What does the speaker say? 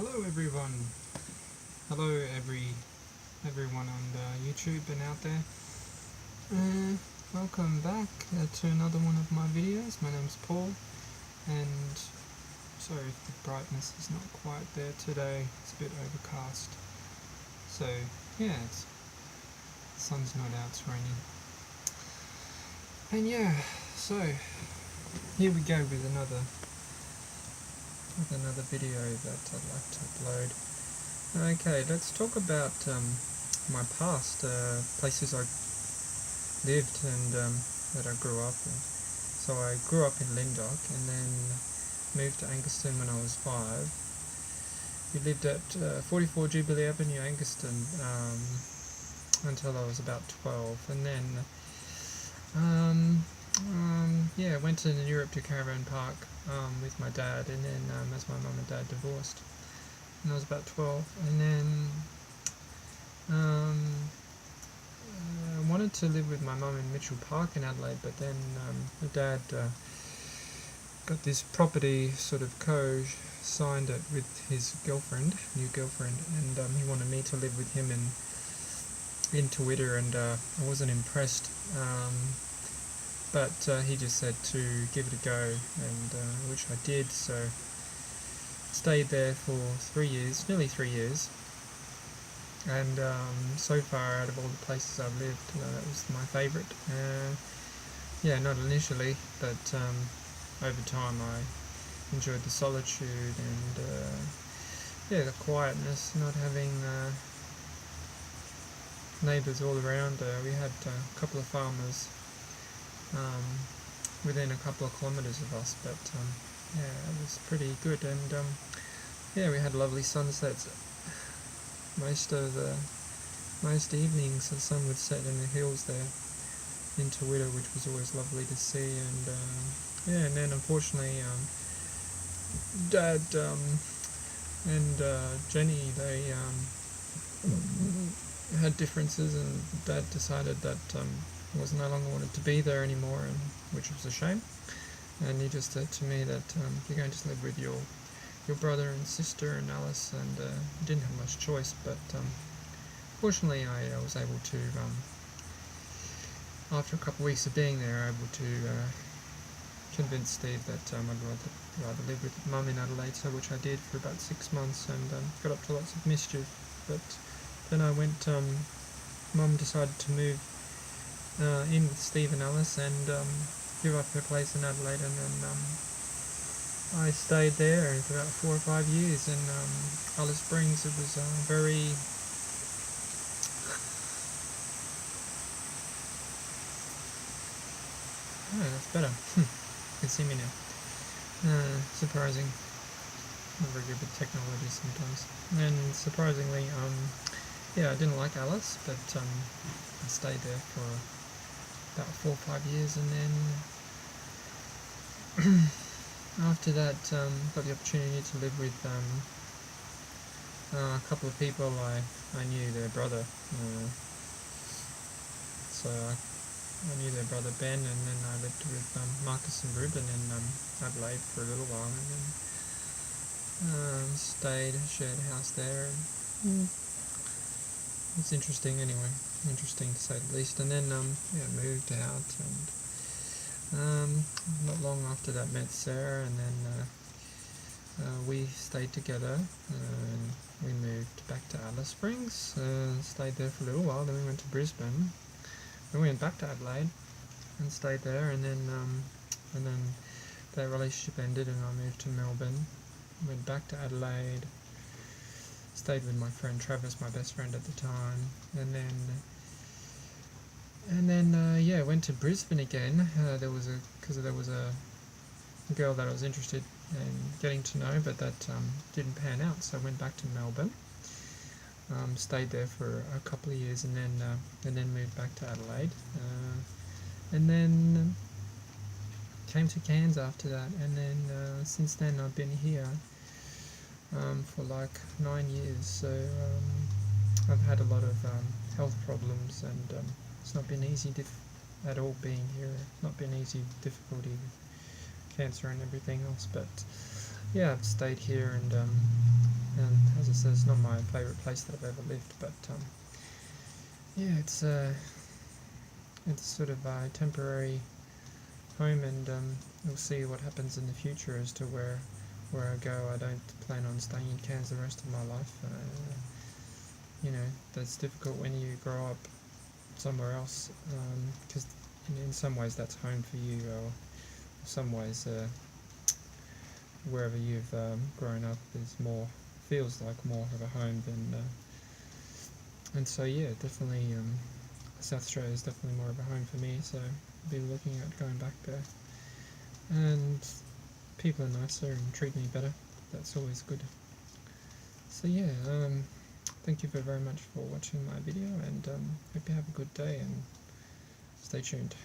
Hello everyone. Hello everyone on YouTube and out there. Welcome back to another one of my videos. My name's Paul, and sorry if the brightness is not quite there today. It's a bit overcast. So yeah, the sun's not out, it's raining. And yeah, so here we go with another video that I'd like to upload. Okay, let's talk about my past, places I lived and that I grew up in. So I grew up in Lyndoch and then moved to Angaston when I was 5. We lived at 44 Jubilee Avenue, Angaston, until I was about 12, and then yeah, went to Europe to Caravan Park with my dad, and then as my mum and dad divorced, and I was about 12, and then I wanted to live with my mum in Mitchell Park in Adelaide, but then my dad got this property sort of signed it with his new girlfriend, and he wanted me to live with him in Twitter, and I wasn't impressed. But he just said to give it a go, and which I did. So stayed there for 3 years, nearly 3 years, and so far out of all the places I've lived, that was my favourite. Yeah, not initially, but over time I enjoyed the solitude and yeah, the quietness, not having neighbours all around. We had a couple of farmers within a couple of kilometres of us, but yeah, it was pretty good, and yeah, we had lovely sunsets. Most evenings the sun would set in the hills there in Twitter, which was always lovely to see, and yeah, and then unfortunately Dad and Jenny, they had differences, and Dad decided that no longer wanted to be there anymore, and which was a shame. And he just said to me that you're going to live with your brother and sister and Alice, and didn't have much choice. But fortunately, I was able to, after a couple of weeks of being there, able to convince Steve that I'd rather live with Mum in Adelaide, so which I did for about 6 months, and got up to lots of mischief. But then I went. Mum decided to move in with Steve and Alice and give up her place in Adelaide, and then I stayed there for about 4 or 5 years in Alice Springs. It was very oh, that's better. You can see me now. Surprising. Not very good with technology sometimes. And surprisingly, yeah, I didn't like Alice, but I stayed there for about 4 or 5 years, and then after that got the opportunity to live with a couple of people. I knew their brother, so I knew their brother Ben, and then I lived with Marcus and Ruben in Adelaide for a little while, and then shared a house there. It's interesting anyway, interesting to say the least. And then yeah, moved out, and not long after that met Sarah, and then we stayed together, and we moved back to Alice Springs, stayed there for a little while, then we went to Brisbane, then we went back to Adelaide and stayed there, and then that relationship ended and I moved to Melbourne, went back to Adelaide, stayed with my friend Travis, my best friend at the time, and then yeah, went to Brisbane again. There was a girl that I was interested in getting to know, but that didn't pan out, so I went back to Melbourne, stayed there for a couple of years, and then moved back to Adelaide, and then came to Cairns after that, and then since then I've been here for like 9 years, so I've had a lot of health problems, and it's not been easy at all being here. Not been easy, difficulty with cancer and everything else, but yeah, I've stayed here, and And as I said, it's not my favourite place that I've ever lived, but yeah, it's sort of a temporary home, and we'll see what happens in the future as to where I go. I don't plan on staying in Cairns the rest of my life. You know, that's difficult when you grow up somewhere else, because in some ways that's home for you, or in some ways wherever you've grown up feels like more of a home than. And so yeah, definitely South Australia is definitely more of a home for me. So I'll be looking at going back there. And people are nicer and treat me better. That's always good. So yeah, thank you very much for watching my video, and hope you have a good day and stay tuned.